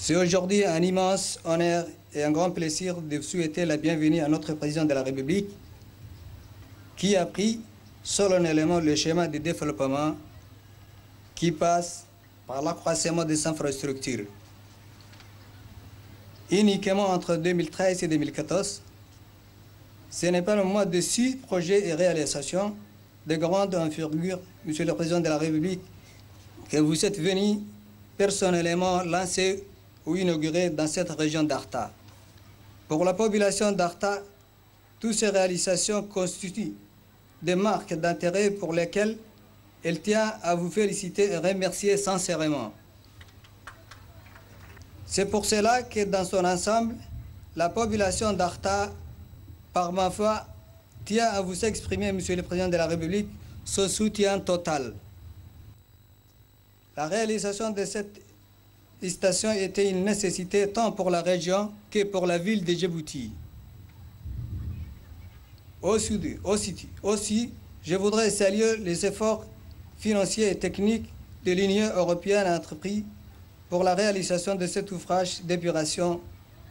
C'est aujourd'hui un immense honneur et un grand plaisir de souhaiter la bienvenue à notre président de la République qui a pris solennellement le schéma de développement qui passe par l'accroissement des infrastructures. Uniquement entre 2013 et 2014, ce n'est pas le moins de 6 projets et réalisations de grande envergure, Monsieur le Président de la République, que vous êtes venu personnellement lancer ou inauguré dans cette région d'Arta. Pour la population d'Arta, toutes ces réalisations constituent des marques d'intérêt pour lesquelles elle tient à vous féliciter et remercier sincèrement. C'est pour cela que dans son ensemble, la population d'Arta, par ma foi, tient à vous exprimer, Monsieur le Président de la République, ce soutien total. La réalisation de cette station était une nécessité tant pour la région que pour la ville de Djibouti. Aussi, je voudrais saluer les efforts financiers et techniques de l'Union européenne entrepris pour la réalisation de cet ouvrage d'épuration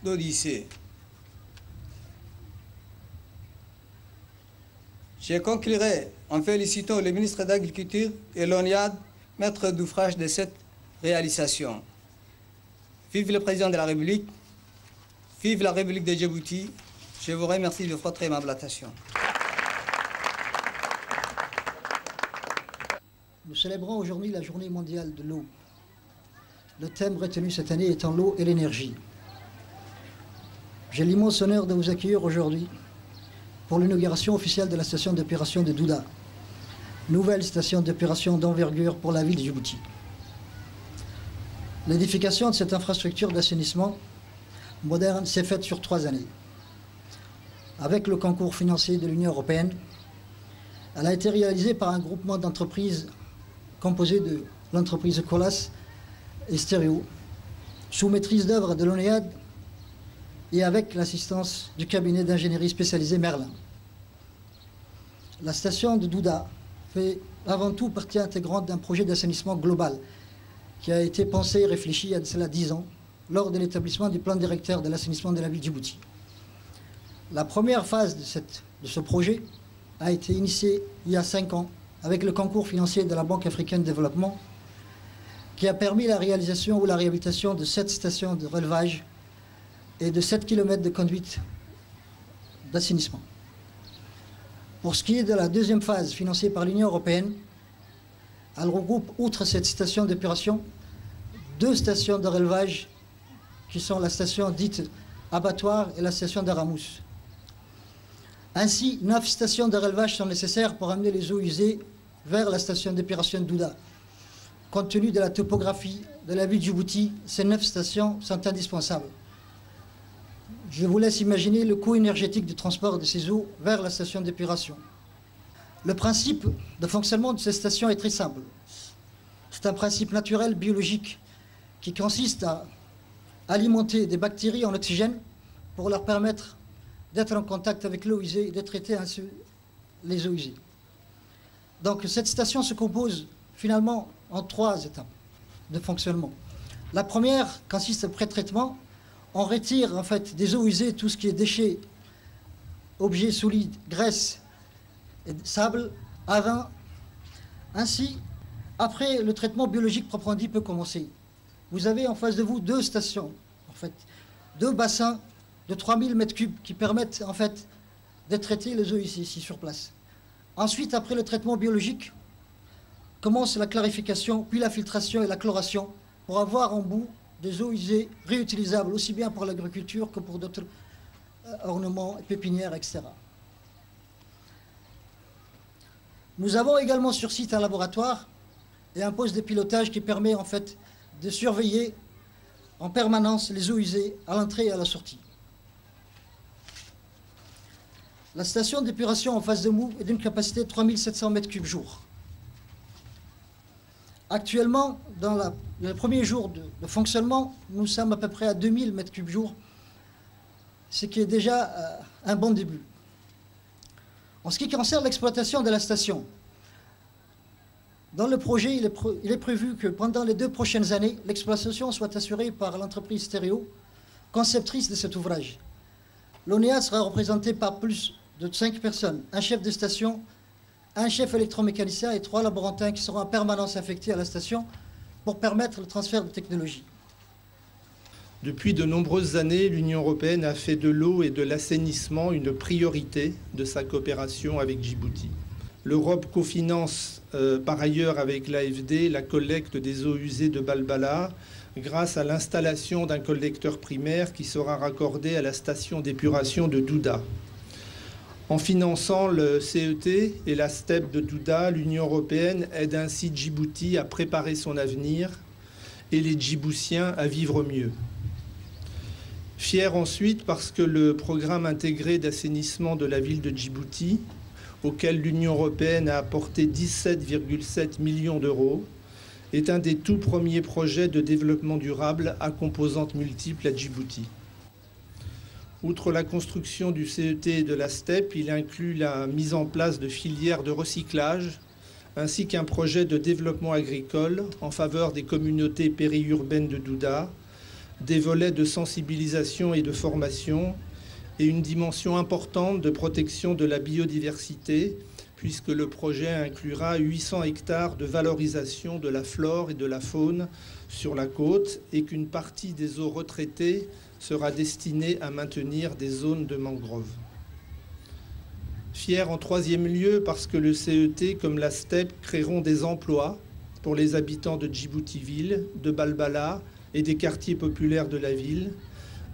d'Odyssée. Je conclurai en félicitant le ministre de l'Agriculture et l'ONIAD, maître d'ouvrage de cette réalisation. Vive le président de la République, vive la République de Djibouti. Je vous remercie de votre aimable attention. Nous célébrons aujourd'hui la journée mondiale de l'eau. Le thème retenu cette année étant l'eau et l'énergie. J'ai l'immense honneur de vous accueillir aujourd'hui pour l'inauguration officielle de la station d'épuration de Douda, nouvelle station d'épuration d'envergure pour la ville de Djibouti. L'édification de cette infrastructure d'assainissement moderne s'est faite sur 3 années. Avec le concours financier de l'Union européenne, elle a été réalisée par un groupement d'entreprises composé de l'entreprise Colas et Stéréo, sous maîtrise d'œuvre de l'ONEAD et avec l'assistance du cabinet d'ingénierie spécialisé Merlin. La station de Douda fait avant tout partie intégrante d'un projet d'assainissement global qui a été pensé et réfléchi il y a de cela 10 ans lors de l'établissement du plan directeur de l'assainissement de la ville de Djibouti. La première phase de ce projet a été initiée il y a 5 ans avec le concours financier de la Banque africaine de développement qui a permis la réalisation ou la réhabilitation de 7 stations de relevage et de 7 km de conduite d'assainissement. Pour ce qui est de la deuxième phase financée par l'Union européenne, elle regroupe, outre cette station d'épuration, 2 stations de relevage qui sont la station dite abattoir et la station d'Aramous. Ainsi, 9 stations de relevage sont nécessaires pour amener les eaux usées vers la station d'épuration de Douda. Compte tenu de la topographie de la ville de Djibouti, ces 9 stations sont indispensables. Je vous laisse imaginer le coût énergétique du transport de ces eaux vers la station d'épuration. Le principe de fonctionnement de ces stations est très simple. C'est un principe naturel biologique qui consiste à alimenter des bactéries en oxygène pour leur permettre d'être en contact avec l'eau usée et de traiter ainsi les eaux usées. Donc cette station se compose finalement en 3 étapes de fonctionnement. La première consiste au pré-traitement. On retire en fait des eaux usées tout ce qui est déchets, objets solides, graisse, et sable, arin. Ainsi, après, le traitement biologique proprement dit peut commencer. Vous avez en face de vous 2 stations, en fait, 2 bassins de 3000 m3 qui permettent en fait de traiter les eaux ici sur place. Ensuite, après le traitement biologique, commence la clarification, puis la filtration et la chloration pour avoir en bout des eaux usées réutilisables, aussi bien pour l'agriculture que pour d'autres ornements, pépinières, etc. Nous avons également sur site un laboratoire et un poste de pilotage qui permet en fait de surveiller en permanence les eaux usées à l'entrée et à la sortie. La station d'épuration en face de nous est d'une capacité de 3700 m3 jour. Actuellement, dans le premier jour de fonctionnement, nous sommes à peu près à 2000 m3 jour, ce qui est déjà un bon début. En ce qui concerne l'exploitation de la station, dans le projet, il est prévu que pendant les 2 prochaines années, l'exploitation soit assurée par l'entreprise Stéréo, conceptrice de cet ouvrage. L'ONEA sera représentée par plus de 5 personnes, un chef de station, un chef électromécanicien et 3 laborantins qui seront en permanence affectés à la station pour permettre le transfert de technologie. Depuis de nombreuses années, l'Union européenne a fait de l'eau et de l'assainissement une priorité de sa coopération avec Djibouti. L'Europe cofinance par ailleurs avec l'AFD la collecte des eaux usées de Balbala grâce à l'installation d'un collecteur primaire qui sera raccordé à la station d'épuration de Douda. En finançant le CET et la STEP de Douda, l'Union européenne aide ainsi Djibouti à préparer son avenir et les Djiboutiens à vivre mieux. Fier ensuite parce que le programme intégré d'assainissement de la ville de Djibouti, auquel l'Union européenne a apporté 17,7 millions d'euros, est un des tout premiers projets de développement durable à composantes multiples à Djibouti. Outre la construction du CET et de la STEP, il inclut la mise en place de filières de recyclage, ainsi qu'un projet de développement agricole en faveur des communautés périurbaines de Douda, des volets de sensibilisation et de formation, et une dimension importante de protection de la biodiversité, puisque le projet inclura 800 hectares de valorisation de la flore et de la faune sur la côte, et qu'une partie des eaux retraitées sera destinée à maintenir des zones de mangrove. Fier en 3e lieu parce que le CET comme la STEP créeront des emplois pour les habitants de Djibouti-Ville, de Balbala et des quartiers populaires de la ville,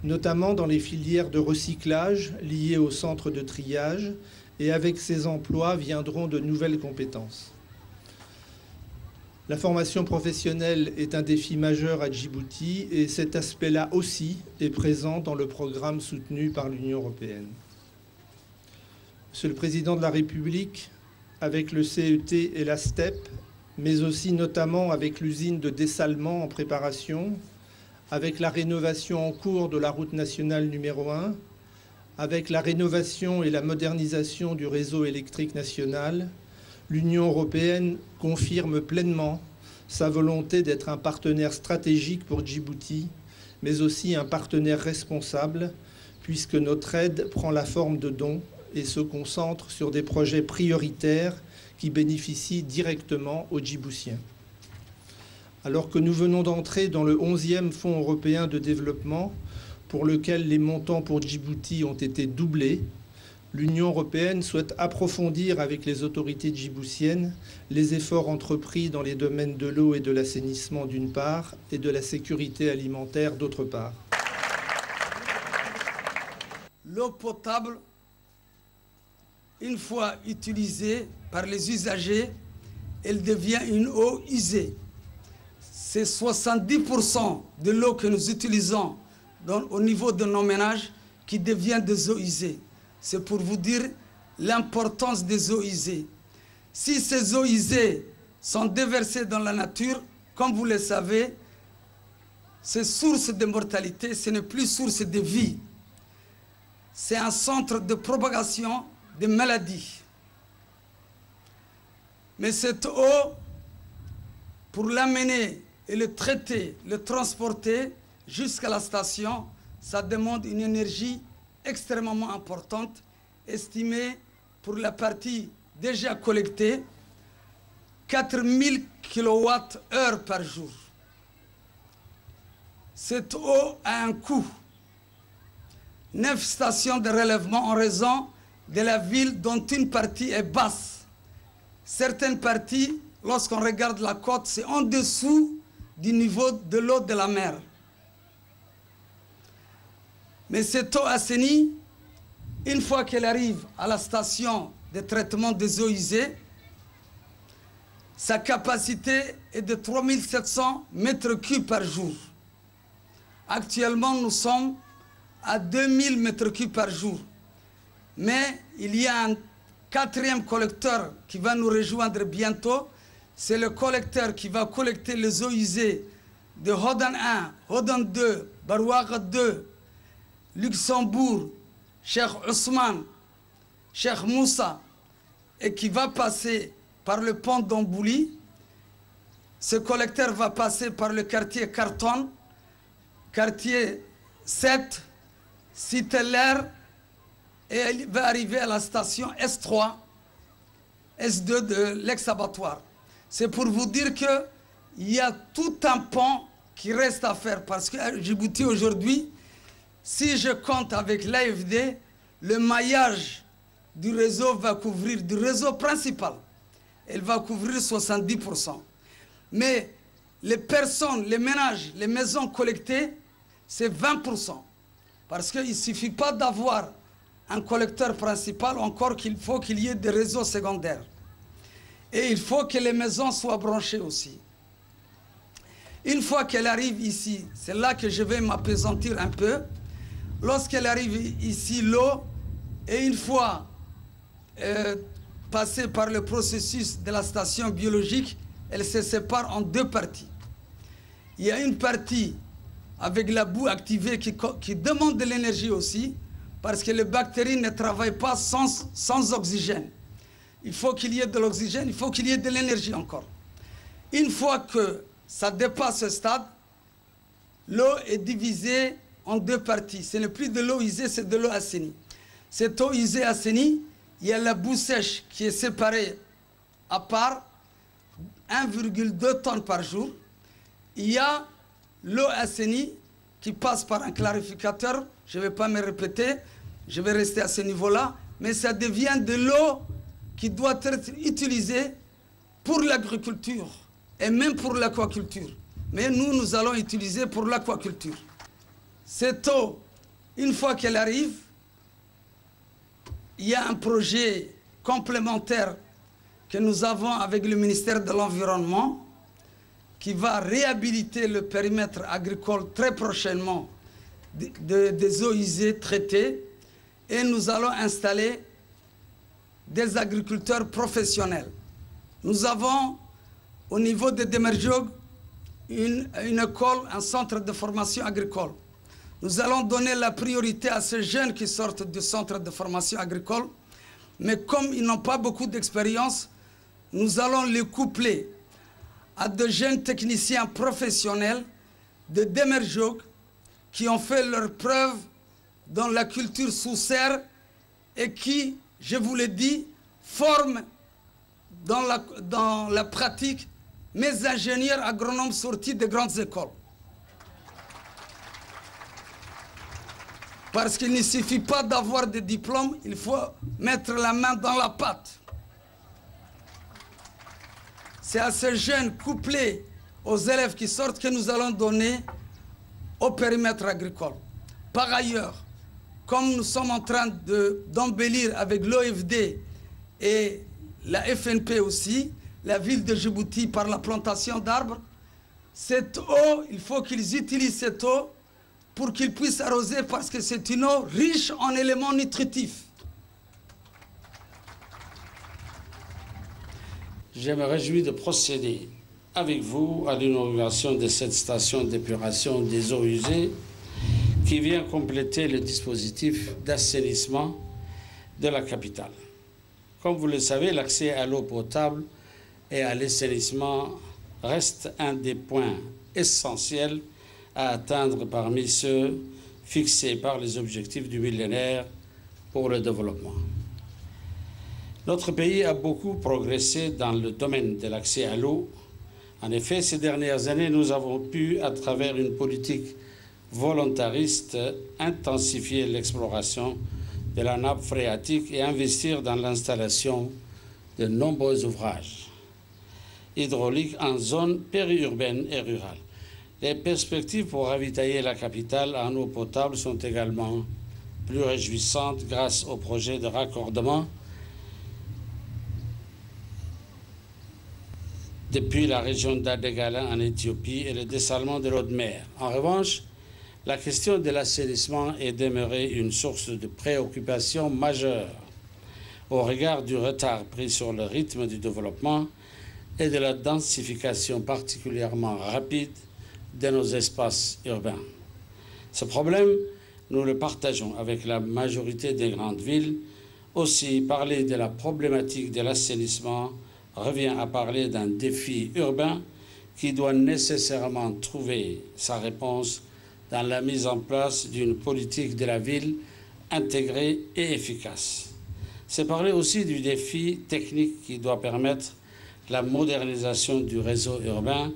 notamment dans les filières de recyclage liées au centre de triage, et avec ces emplois viendront de nouvelles compétences. La formation professionnelle est un défi majeur à Djibouti et cet aspect-là aussi est présent dans le programme soutenu par l'Union européenne. Monsieur le Président de la République, avec le CET et la STEP, mais aussi notamment avec l'usine de dessalement en préparation, avec la rénovation en cours de la route nationale numéro 1, avec la rénovation et la modernisation du réseau électrique national, l'Union européenne confirme pleinement sa volonté d'être un partenaire stratégique pour Djibouti, mais aussi un partenaire responsable, puisque notre aide prend la forme de dons et se concentre sur des projets prioritaires qui bénéficient directement aux Djiboutiens. Alors que nous venons d'entrer dans le 11e Fonds européen de développement, pour lequel les montants pour Djibouti ont été doublés, l'Union européenne souhaite approfondir avec les autorités djiboutiennes les efforts entrepris dans les domaines de l'eau et de l'assainissement d'une part et de la sécurité alimentaire d'autre part. L'eau potable, une fois utilisée par les usagers, elle devient une eau usée. C'est 70% de l'eau que nous utilisons au niveau de nos ménages qui devient des eaux usées. C'est pour vous dire l'importance des eaux usées. Si ces eaux usées sont déversées dans la nature, comme vous le savez, c'est source de mortalité, ce n'est plus source de vie. C'est un centre de propagation des maladies. Mais cette eau, pour l'amener et le traiter, le transporter jusqu'à la station, ça demande une énergie extrêmement importante, estimée pour la partie déjà collectée, 4000 kWh par jour. Cette eau a un coût. 9 stations de relèvement en raison de la ville dont une partie est basse. Certaines parties, lorsqu'on regarde la côte, c'est en dessous du niveau de l'eau de la mer. Mais cette eau assainie, une fois qu'elle arrive à la station de traitement des eaux usées, sa capacité est de 3700 mètres cubes par jour. Actuellement, nous sommes à 2000 mètres cubes par jour. Mais il y a un 4e collecteur qui va nous rejoindre bientôt. C'est le collecteur qui va collecter les eaux usées de Hodan 1, Hodan 2, Barouaga 2, Luxembourg, Cheikh Ousmane, Cheikh Moussa, et qui va passer par le pont d'Ambouli. Ce collecteur va passer par le quartier Carton, quartier 7, Cité-L'air, et il va arriver à la station S3, S2 de l'ex-abattoir. C'est pour vous dire qu'il y a tout un pont qui reste à faire, parce que Djibouti aujourd'hui, si je compte avec l'AFD, le maillage du réseau va couvrir, du réseau principal, elle va couvrir 70%. Mais les personnes, les ménages, les maisons collectées, c'est 20%. Parce qu'il ne suffit pas d'avoir un collecteur principal, encore qu'il faut qu'il y ait des réseaux secondaires. Et il faut que les maisons soient branchées aussi. Une fois qu'elle arrive ici, c'est là que je vais m'appesantir un peu. Lorsqu'elle arrive ici, l'eau, et une fois passée par le processus de la station biologique, elle se sépare en 2 parties. Il y a une partie avec la boue activée qui demande de l'énergie aussi, parce que les bactéries ne travaillent pas sans oxygène. Il faut qu'il y ait de l'oxygène, il faut qu'il y ait de l'énergie encore. Une fois que ça dépasse ce stade, l'eau est divisée en 2 parties. Ce n'est plus de l'eau usée, c'est de l'eau assainie. Cette eau usée assainie, il y a la boue sèche qui est séparée à part, 1,2 tonnes par jour. Il y a l'eau assainie qui passe par un clarificateur. Je ne vais pas me répéter, je vais rester à ce niveau-là. Mais ça devient de l'eau qui doit être utilisée pour l'agriculture et même pour l'aquaculture. Mais nous allons utiliser pour l'aquaculture. Cette eau, une fois qu'elle arrive, il y a un projet complémentaire que nous avons avec le ministère de l'Environnement qui va réhabiliter le périmètre agricole très prochainement des eaux usées traitées, et nous allons installer des agriculteurs professionnels. Nous avons au niveau de Demerjog une école, un centre de formation agricole. Nous allons donner la priorité à ces jeunes qui sortent du centre de formation agricole, mais comme ils n'ont pas beaucoup d'expérience, nous allons les coupler à de jeunes techniciens professionnels de Demerjog qui ont fait leur preuve dans la culture sous serre et qui, je vous l'ai dit, forment dans la pratique mes ingénieurs agronomes sortis de grandes écoles. Parce qu'il ne suffit pas d'avoir des diplômes, il faut mettre la main dans la pâte. C'est à ces jeunes couplés aux élèves qui sortent que nous allons donner au périmètre agricole. Par ailleurs, comme nous sommes en train d'embellir avec l'OFD et la FNP aussi, la ville de Djibouti par la plantation d'arbres, cette eau, il faut qu'ils utilisent cette eau pour qu'ils puissent arroser parce que c'est une eau riche en éléments nutritifs. Je me réjouis de procéder avec vous à l'inauguration de cette station d'épuration des eaux usées qui vient compléter le dispositif d'assainissement de la capitale. Comme vous le savez, l'accès à l'eau potable et à l'assainissement reste un des points essentiels à atteindre parmi ceux fixés par les objectifs du millénaire pour le développement. Notre pays a beaucoup progressé dans le domaine de l'accès à l'eau. En effet, ces dernières années, nous avons pu, à travers une politique volontariste, intensifier l'exploration de la nappe phréatique et investir dans l'installation de nombreux ouvrages hydrauliques en zone périurbaine et rurale. Les perspectives pour ravitailler la capitale en eau potable sont également plus réjouissantes grâce au projet de raccordement depuis la région d'Adegala en Éthiopie et le dessalement de l'eau de mer. En revanche, la question de l'assainissement est demeurée une source de préoccupation majeure au regard du retard pris sur le rythme du développement et de la densification particulièrement rapide de nos espaces urbains. Ce problème, nous le partageons avec la majorité des grandes villes. Aussi, parler de la problématique de l'assainissement revient à parler d'un défi urbain qui doit nécessairement trouver sa réponse dans la mise en place d'une politique de la ville intégrée et efficace. C'est parler aussi du défi technique qui doit permettre la modernisation du réseau urbain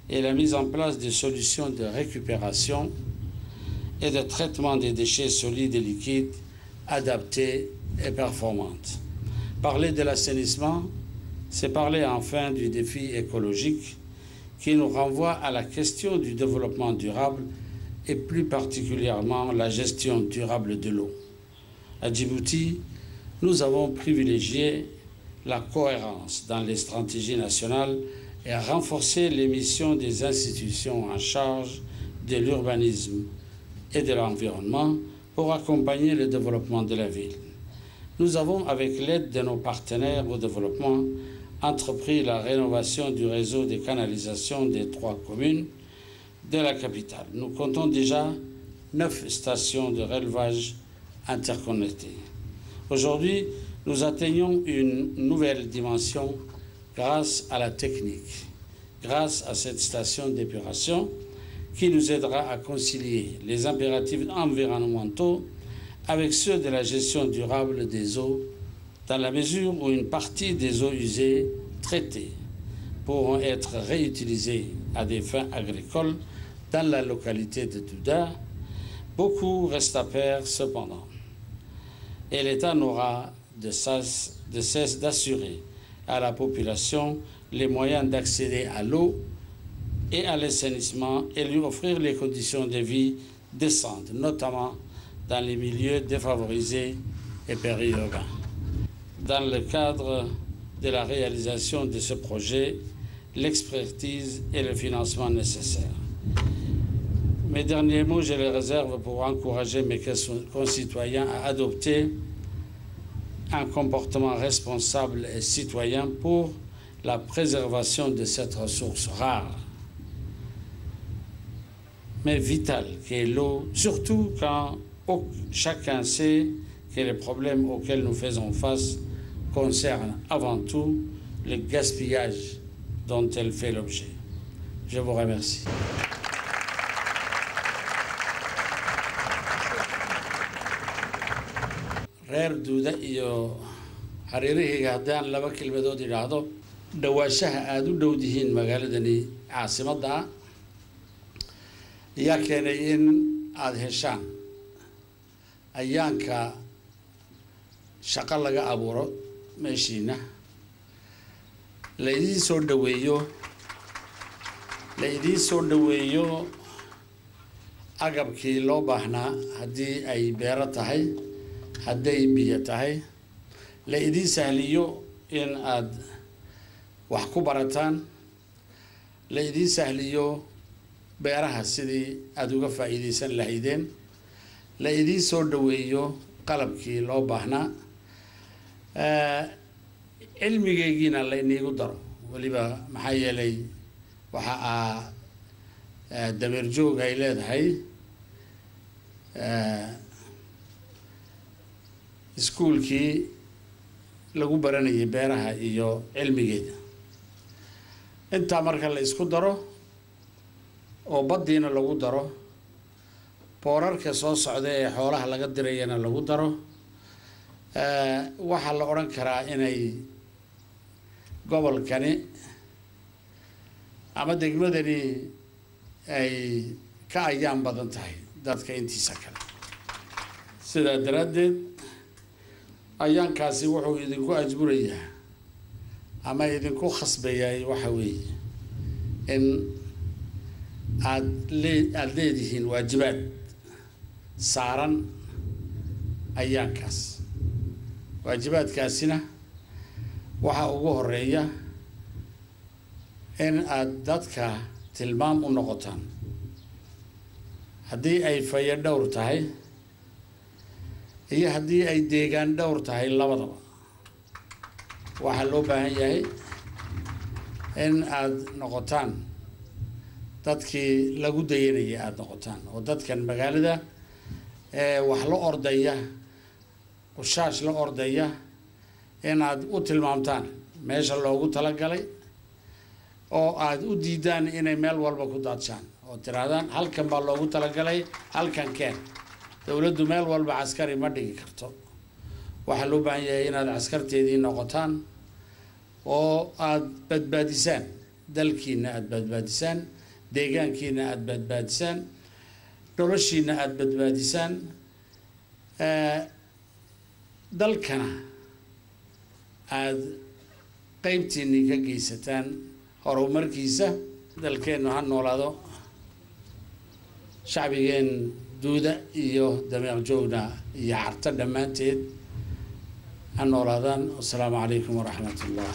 et la mise en place de solutions de récupération et de traitement des déchets solides et liquides adaptées et performantes. Parler de l'assainissement, c'est parler enfin du défi écologique qui nous renvoie à la question du développement durable et plus particulièrement la gestion durable de l'eau. À Djibouti, nous avons privilégié la cohérence dans les stratégies nationales et renforcé les missions des institutions en charge de l'urbanisme et de l'environnement pour accompagner le développement de la ville. Nous avons, avec l'aide de nos partenaires au développement, entrepris la rénovation du réseau de canalisation des 3 communes de la capitale. Nous comptons déjà 9 stations de relevage interconnectées. Aujourd'hui, nous atteignons une nouvelle dimension grâce à la technique, grâce à cette station d'épuration qui nous aidera à concilier les impératifs environnementaux avec ceux de la gestion durable des eaux, dans la mesure où une partie des eaux usées traitées pourront être réutilisées à des fins agricoles dans la localité de Douda. Beaucoup reste à faire cependant. Et l'État n'aura de cesse d'assurer à la population les moyens d'accéder à l'eau et à l'assainissement et lui offrir les conditions de vie décentes, notamment dans les milieux défavorisés et périurbains. Dans le cadre de la réalisation de ce projet, l'expertise et le financement nécessaires. Mes derniers mots, je les réserve pour encourager mes concitoyens à adopter un comportement responsable et citoyen pour la préservation de cette ressource rare, mais vitale, qu'est l'eau, surtout quand chacun sait que les problèmes auxquels nous faisons face concernent avant tout le gaspillage dont elle fait l'objet. Je vous remercie. reer Duuda iyo hareerahayga haddaan laba kelmadood idhaahdo dhawaanshaha aada u dhowdihiin magaaladani caasimadda ayaa keenay in aada heshaan ayaanka shaqo laga abuuro meeshiina la idiin soo dhaweeyo agabkii loo baahnaa haddii ay beero tahay hadday biyo tahay la idiin sahliyo in aad wax ku barataan la idiin sahliyo beeraha sidii aad uga faa'iidaysan lahaydeen la idiin soo dhaweeyo qalabkii loo baahnaa cilmigaygiina la iniigu daro weliba maxaa yeelay waxa dameer joog ay leedahay iskuulkii lagu baranayay beeraha iyo cilmigeeda intaa marka la isku daro oo baddiina lagu daro boorarka soo socda ee xoolaha laga dirayana lagu daro waxaa la odhan karaa inay gobolkani ama degmadani ay ka ayaan badan tahay dadka intiisa kale sidaa daraaddeed ayaankaasi wuxuu idinku ajburayaa ama idinku khasbayaa waxa weeye in aad leedihiin waajibaad saaran ayaankaas waajibaadkaasina waxaa ugu horeeya in aad dadka tilmaam u noqotaan haddii ay fayo dhowr tahay iyo haddii ay deegaan dhowr tahay labadaba waxaa loo baahan yahay in aad noqotaan dadkii lagu dayanaya aada noqotaan oo dadkan magaalada wax la ordaya qushaash la ordaya inaad u tilmaamtaan meesha loogu talagalay oo aad u diidaan inay meel walba ku daadshaan oo tirahdaan halkan baa loogu talagalay halkan keen dowladdu meel walba caskari ma dhigi karto waxaa loo baahan yahay inaad caskarteedii noqotaan oo aad badbaadisaan dalkiina aad badbaadisaan deegaankiina aad badbaadisaan noloshiina aad badbaadisaan dalkana aad qaybtiinii ka geysataan horumarkiisa dalkeennu ha noolaado shacbigeen duuda iyo dameeq joogna iyo carta dhammaanteed ha noolaadaan wasalaamu calaykum waraxmat ullah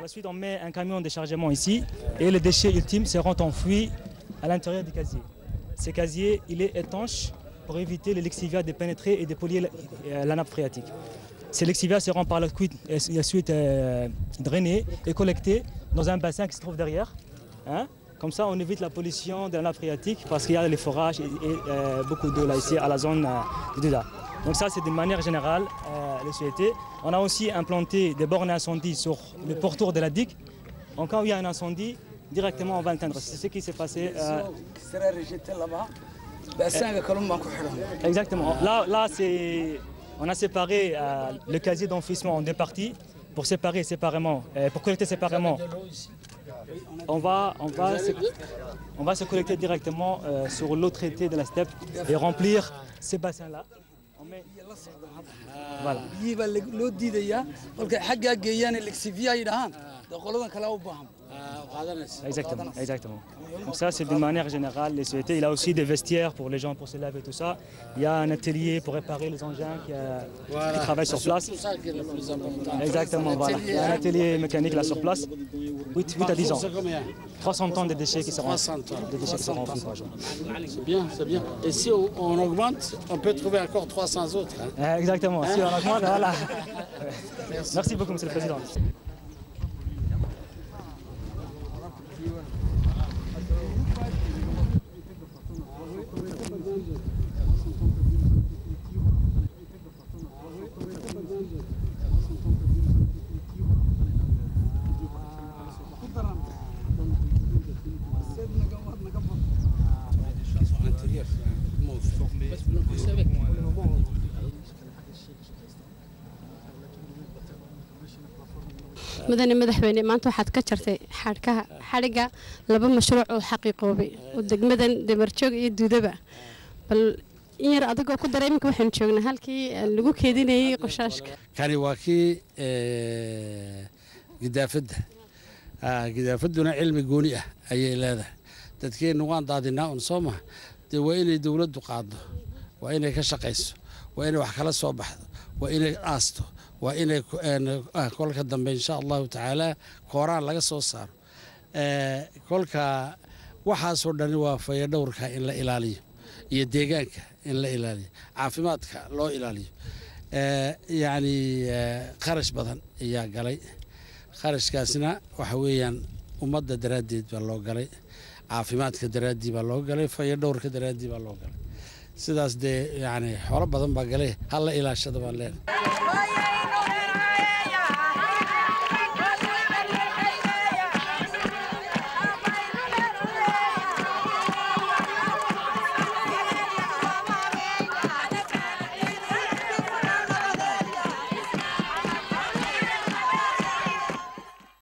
Ensuite, on met un camion de déchargement ici et les déchets ultimes seront enfouis à l'intérieur du casier. Ce casier, il est étanche pour éviter les lexivia de pénétrer et de polluer la nappe phréatique. Ces lexivia seront par la suite drainés et collectés dans un bassin qui se trouve derrière. Hein? Comme ça, on évite la pollution de la nappe phréatique parce qu'il y a les forages et beaucoup d'eau là ici à la zone de Douda. Donc ça, c'est d'une manière générale les sociétés. On a aussi implanté des bornes incendie sur le pourtour de la digue. En cas où il y a un incendie, directement on va l'éteindre. C'est ce qui s'est passé. Exactement. Là on a séparé le casier d'enfouissement en deux parties pour séparer séparément, pour collecter séparément. On va se collecter directement sur l'eau traitée de la steppe et remplir ces bassins-là. Voilà. Exactement. Donc ça, c'est d'une manière générale les sociétés. Il y a aussi des vestiaires pour les gens pour se laver et tout ça. Il y a un atelier pour réparer les engins qui travaillent sur place. C'est ça qui est le plus important. Exactement, voilà. Il y a un atelier mécanique là sur place. 8 à 10 ans. 300 tonnes de déchets qui seront enfouis par jour. C'est bien, c'est bien. Et si on augmente, on peut trouver encore 300 autres. Hein. Exactement. Si on augmente, voilà. Merci beaucoup, Monsieur le Président. مدني مدحويني ما أنتو حد كشرتي حركة لبا مشروع حقيقي ودقمدن دمرتشوق يدودبا بل ير أدقو كدر يمكن وحن شوقنا هالكي اللي كيديني قشاشك كان واكي قدافدنا علم قونية أي هذا تذكير نوان ضادنا ونصومه وين دولة قاضي وين كشقيس وين وحكلا صباح وين آستو وإن كل كدم إن شاء الله تعالى قرآن لقى صار كل ك وحاسودني وفي دورك إلا إلالي يديجك إلا إلالي عافماتك لو إلالي يعني خرج بدن يا قلي خرج كاسنا وحويا ومدة درادي بالله قلي عافماتك درادي بالله قلي في دورك درادي بالله قلي سداس دي يعني حرب بدن بقلي هلا إلى شد بالله